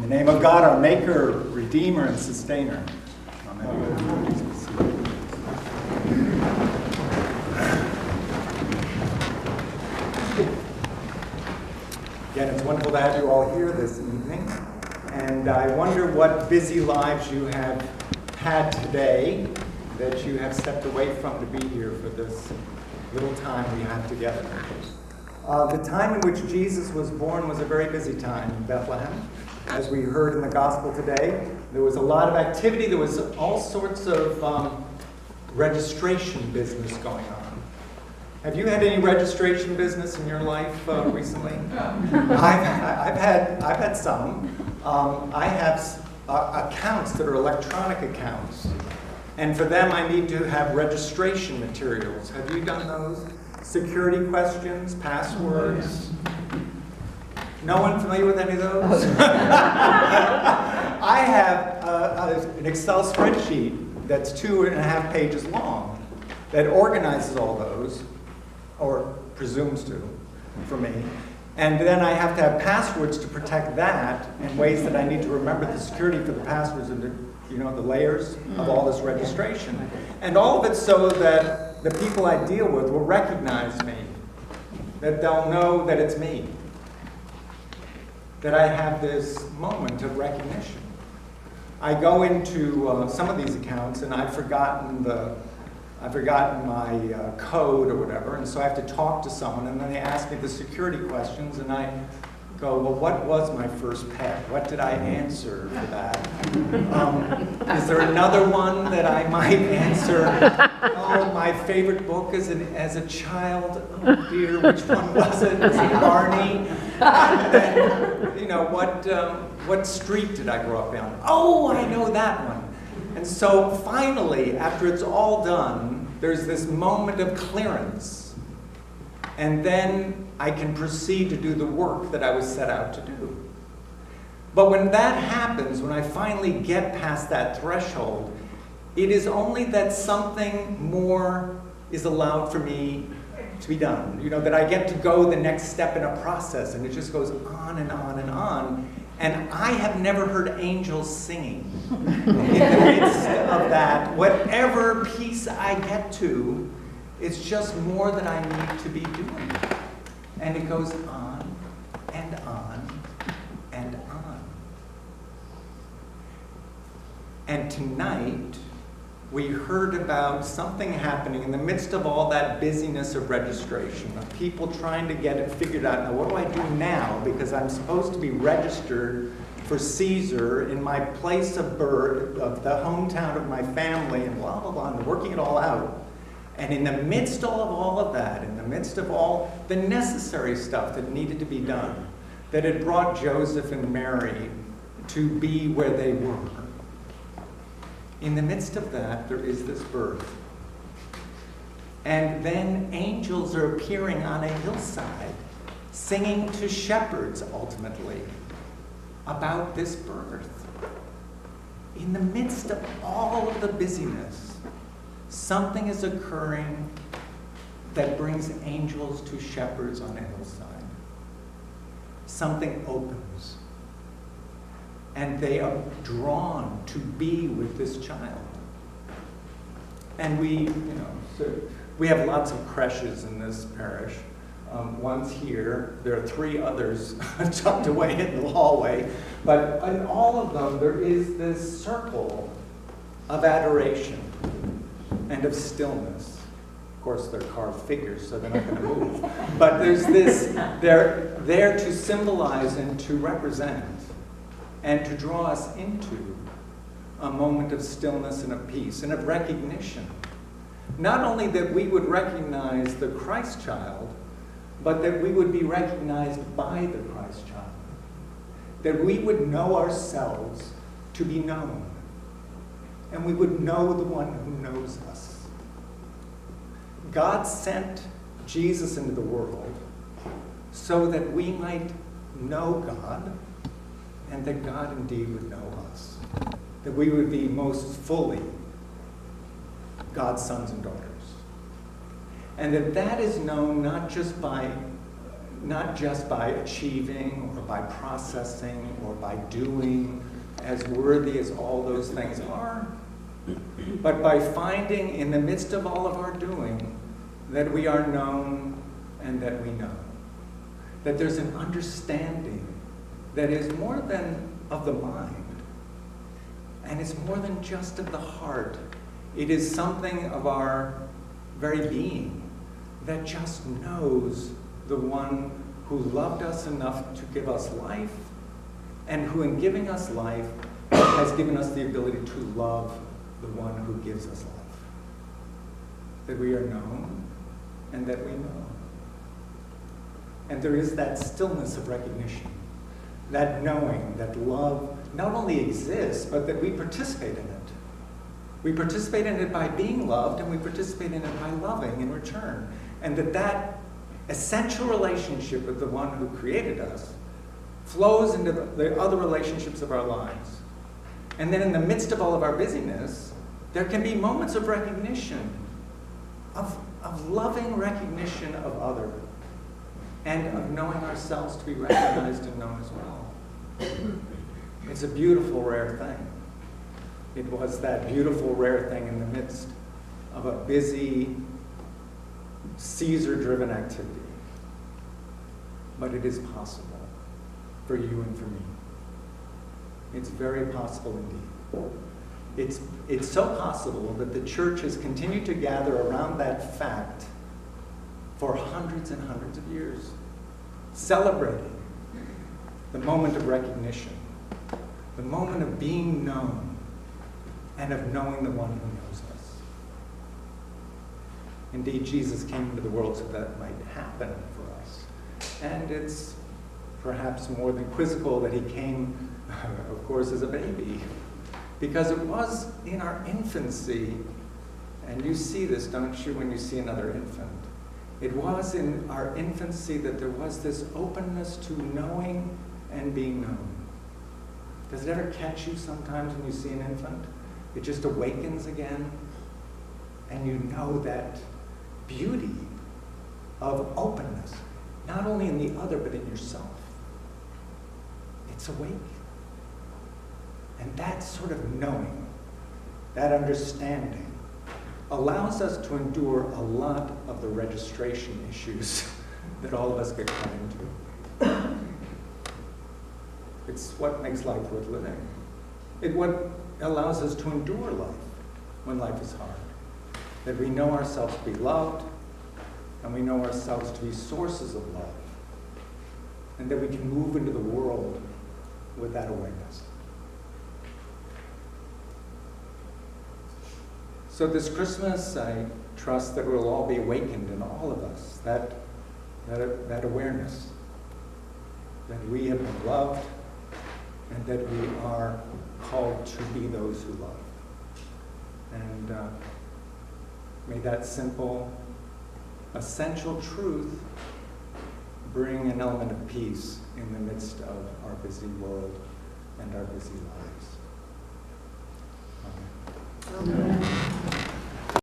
In the name of God, our Maker, Redeemer, and Sustainer. Amen. Again, it's wonderful to have you all here this evening. And I wonder what busy lives you have had today that you have stepped away from to be here for this little time we have together. The time in which Jesus was born was a very busy time in Bethlehem. As we heard in the gospel today, there was a lot of activity. There was all sorts of registration business going on. Have you had any registration business in your life recently? I've had some. I have accounts that are electronic accounts, and for them I need to have registration materials. Have you done those? Security questions, passwords. No one familiar with any of those? I have an Excel spreadsheet that's 2.5 pages long that organizes all those, or presumes to, for me. And then I have to have passwords to protect that in ways that I need to remember the security for the passwords and the layers of all this registration. And all of it so that the people I deal with will recognize me, that they'll know that it's me, that I have this moment of recognition. I go into some of these accounts and I've forgotten my code or whatever, and so I have to talk to someone, and then they ask me the security questions, and I go, well, what was my first pet? What did I answer for that? Is there another one that I might answer? Oh, my favorite book as a child. Oh dear, which one was it? Was it Barney? And then, what street did I grow up on? Oh, I know that one. And so finally, after it's all done, there's this moment of clearance. And then I can proceed to do the work that I was set out to do. But when that happens, when I finally get past that threshold, it is only that something more is allowed for me to be done. That I get to go the next step in a process, and it just goes on and on and on. And I have never heard angels singing in the midst of that. Whatever piece I get to, it's just more that I need to be doing. And it goes on and on and on. And tonight, we heard about something happening in the midst of all that busyness of registration, of people trying to get it figured out. Now, what do I do now? Because I'm supposed to be registered for Caesar in my place of birth, of the hometown of my family, and blah, blah, blah, and working it all out. And in the midst of all of that, in the midst of all the necessary stuff that needed to be done, that had brought Joseph and Mary to be where they were, in the midst of that, there is this birth. And then angels are appearing on a hillside, singing to shepherds, ultimately, about this birth. In the midst of all of the busyness, something is occurring that brings angels to shepherds on a hillside. Something opens. And they are drawn to be with this child. And we have lots of creches in this parish. One's here. There are 3 others tucked away in the hallway. But in all of them, there is this circle of adoration and of stillness. Of course, they're carved figures, so they're not going to move. But there's this, they're there to symbolize and to represent and to draw us into a moment of stillness and of peace and of recognition. Not only that we would recognize the Christ child, but that we would be recognized by the Christ child. That we would know ourselves to be known. And we would know the one who knows us. God sent Jesus into the world so that we might know God, and that God indeed would know us. That we would be most fully God's sons and daughters. And that is known not just by not just by achieving or by processing or by doing, as worthy as all those things are, but by finding in the midst of all of our doing that we are known and that we know. That there's an understanding that is more than of the mind, and it's more than just of the heart. It is something of our very being that just knows the one who loved us enough to give us life, and who in giving us life has given us the ability to love the one who gives us life. That we are known and that we know. And there is that stillness of recognition, that knowing that love not only exists, but that we participate in it. We participate in it by being loved, and we participate in it by loving in return. And that essential relationship with the one who created us flows into the other relationships of our lives. And then in the midst of all of our busyness, there can be moments of recognition, of loving recognition of other, and of knowing ourselves to be recognized and known as well. It's a beautiful, rare thing. It was that beautiful, rare thing in the midst of a busy, Caesar-driven activity. But it is possible for you and for me. It's very possible indeed. It's so possible that the church has continued to gather around that fact for hundreds and hundreds of years, celebrating the moment of recognition, the moment of being known, and of knowing the one who knows us. Indeed, Jesus came into the world so that might happen for us. And it's perhaps more than quizzical that he came, of course, as a baby, because it was in our infancy, and you see this, don't you, when you see another infant? It was in our infancy that there was this openness to knowing and being known. Does it ever catch you sometimes when you see an infant? It just awakens again, and you know that beauty of openness, not only in the other, but in yourself. It's awake. And that sort of knowing, that understanding, allows us to endure a lot of the registration issues that all of us get caught into. It's what makes life worth living. It's what allows us to endure life when life is hard. That we know ourselves to be loved, and we know ourselves to be sources of love, and that we can move into the world with that awareness. So this Christmas, I trust that we'll all be awakened in all of us, that awareness, that we have been loved, and that we are called to be those who love. And may that simple, essential truth bring an element of peace in the midst of our busy world and our busy lives. Amen. Amen.